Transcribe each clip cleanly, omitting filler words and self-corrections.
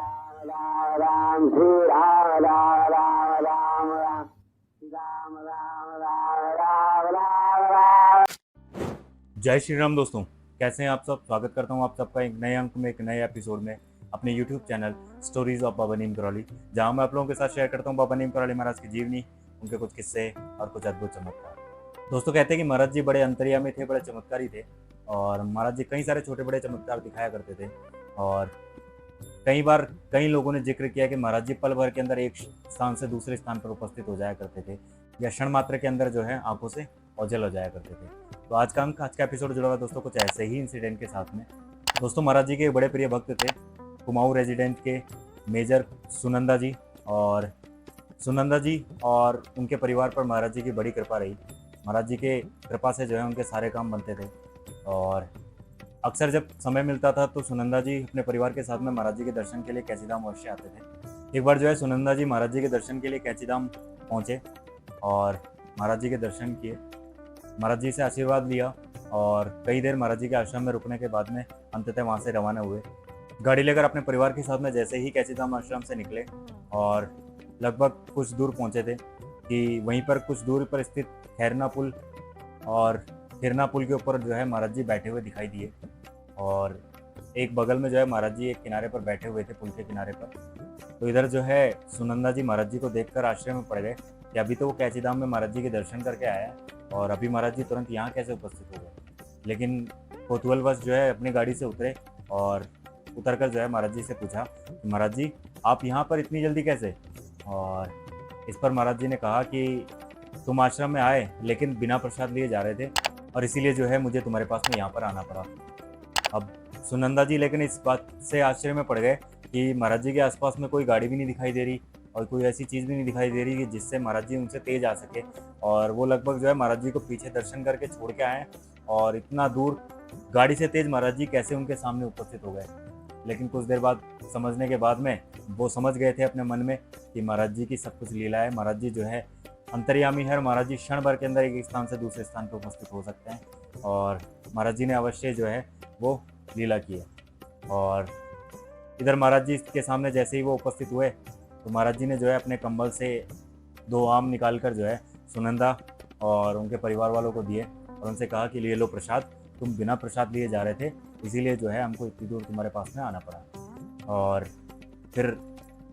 राम श्री राम राम राम राम राम राम राम राम राम राम। जय श्री राम दोस्तों, कैसे हैं आप सब। स्वागत करता हूं आप सबका एक नए अंक में, एक नए एपिसोड में अपने YouTube चैनल स्टोरीज ऑफ बाबा नीम करौली, जहां मैं आप लोगों के साथ शेयर करता हूं बाबा नीम करौली महाराज की जीवनी, उनके कुछ किस्से और कुछ अद्भुत चमत्कार। दोस्तों कहते हैं कि महाराज जी बड़े अंतर्यामी थे, बड़े चमत्कारी थे और महाराज जी कई सारे छोटे बड़े चमत्कार दिखाया करते थे। और कई बार कई लोगों ने जिक्र किया कि महाराज जी पल भर के अंदर एक स्थान से दूसरे स्थान पर उपस्थित हो जाया करते थे, या क्षण मात्र के अंदर जो है आंखों से ओझल हो जाया करते थे। तो आज का एपिसोड जुड़ा हुआ दोस्तों कुछ ऐसे ही इंसिडेंट के साथ में। दोस्तों महाराज जी के बड़े प्रिय भक्त थे कुमाऊं रेजिडेंट के मेजर सुनंदा जी, और सुनंदा जी और उनके परिवार पर महाराज जी की बड़ी कृपा रही। महाराज जी के कृपा से जो है उनके सारे काम बनते थे, और अक्सर जब समय मिलता था तो सुनंदा जी अपने परिवार के साथ में महाराज जी के दर्शन के लिए कैचीधाम अवश्य आते थे। एक बार जो है सुनंदा जी महाराज जी के दर्शन के लिए कैचीधाम पहुँचे और महाराज जी के दर्शन किए, महाराज जी से आशीर्वाद लिया और कई देर महाराज जी के आश्रम में रुकने के बाद में अंततः वहाँ से रवाना हुए। गाड़ी लेकर अपने परिवार के साथ में जैसे ही कैचीधाम आश्रम से निकले और लगभग कुछ दूर पहुँचे थे कि वहीं पर कुछ दूर पर स्थित खैरना पुल और खिरना पुल के ऊपर जो है महाराज जी बैठे हुए दिखाई दिए, और एक बगल में जो है महाराज जी एक किनारे पर बैठे हुए थे, पुल के किनारे पर। तो इधर जो है सुनंदा जी महाराज जी को देखकर आश्चर्य में पड़ गए कि अभी तो वो कैचीधाम में महाराज जी के दर्शन करके आया और अभी महाराज जी तुरंत यहाँ कैसे उपस्थित हो गए। लेकिन कौतूहलवश जो है अपनी गाड़ी से उतरे और उतरकर जो है महाराज जी से पूछा कि महाराज जी आप यहाँ पर इतनी जल्दी कैसे। और इस पर महाराज जी ने कहा कि तुम आश्रम में आए लेकिन बिना प्रसाद लिए जा रहे थे और इसीलिए जो है मुझे तुम्हारे पास में यहाँ पर आना पड़ा। अब सुनंदा जी लेकिन इस बात से आश्चर्य में पड़ गए कि महाराज जी के आसपास में कोई गाड़ी भी नहीं दिखाई दे रही और कोई ऐसी चीज़ भी नहीं दिखाई दे रही कि जिससे महाराज जी उनसे तेज आ सके, और वो लगभग जो है महाराज जी को पीछे दर्शन करके छोड़ के आए और इतना दूर गाड़ी से तेज महाराज जी कैसे उनके सामने उपस्थित हो गए। लेकिन कुछ देर बाद समझने के बाद में वो समझ गए थे अपने मन में कि महाराज जी की सब कुछ लीला है, महाराज जी जो है अंतर्यामी है और महाराज जी क्षण भर के अंदर एक स्थान से दूसरे स्थान पर उपस्थित हो सकते हैं, और महाराज जी ने अवश्य जो है वो लीला की है। और इधर महाराज जी के सामने जैसे ही वो उपस्थित हुए तो महाराज जी ने जो है अपने कंबल से 2 आम निकाल कर जो है सुनंदा और उनके परिवार वालों को दिए और उनसे कहा कि लिए लो प्रसाद, तुम बिना प्रसाद लिए जा रहे थे इसीलिए जो है हमको इतनी दूर तुम्हारे पास में आना पड़ा। और फिर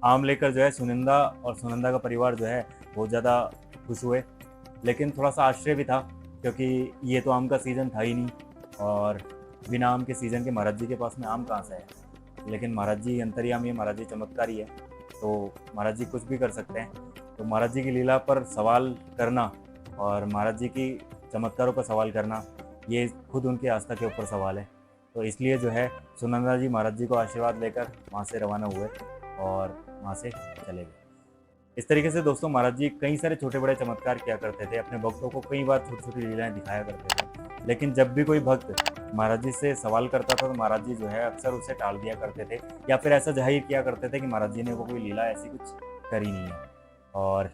आम लेकर जो है सुनंदा और सुनंदा का परिवार जो है बहुत ज़्यादा खुश हुए, लेकिन थोड़ा सा आश्चर्य भी था क्योंकि ये तो आम का सीज़न था ही नहीं और बिना आम के सीज़न के महाराज जी के पास में आम कहाँ से है। लेकिन महाराज जी अंतर्यामी है, महाराज जी चमत्कारी है, तो महाराज जी कुछ भी कर सकते हैं। तो महाराज जी की लीला पर सवाल करना और महाराज जी की चमत्कारों पर सवाल करना ये खुद उनकी आस्था के ऊपर सवाल है। तो इसलिए जो है सुनंदा जी महाराज जी को आशीर्वाद लेकर वहाँ से रवाना हुए और वहाँ से चले गए। इस तरीके से दोस्तों महाराज जी कई सारे छोटे बड़े चमत्कार किया करते थे, अपने भक्तों को कई बार छोटी छोटी लीलाएं दिखाया करते थे। लेकिन जब भी कोई भक्त महाराज जी से सवाल करता था तो महाराज जी जो है अक्सर उसे टाल दिया करते थे, या फिर ऐसा जाहिर किया करते थे कि महाराज जी ने वो कोई लीला ऐसी कुछ करी नहीं है। और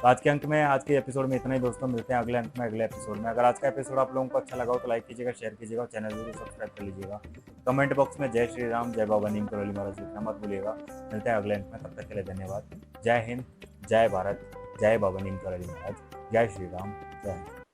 आज के अंक में, आज के एपिसोड में इतना ही दोस्तों। मिलते हैं अगले अंक में, अगले एपिसोड में। अगर आज का एपिसोड आप लोगों को अच्छा लगा हो तो लाइक कीजिएगा, शेयर कीजिएगा और चैनल जरूर सब्सक्राइब कर लीजिएगा। कमेंट बॉक्स में जय श्री राम, जय बाबा नीम करौली महाराज लिखना मत भूलिएगा। मिलते हैं अगले अंक में, तब तक के लिए धन्यवाद। जय हिंद, जय भारत, जय बाबा नीम करौली महाराज, जय श्री राम, जय हिंद।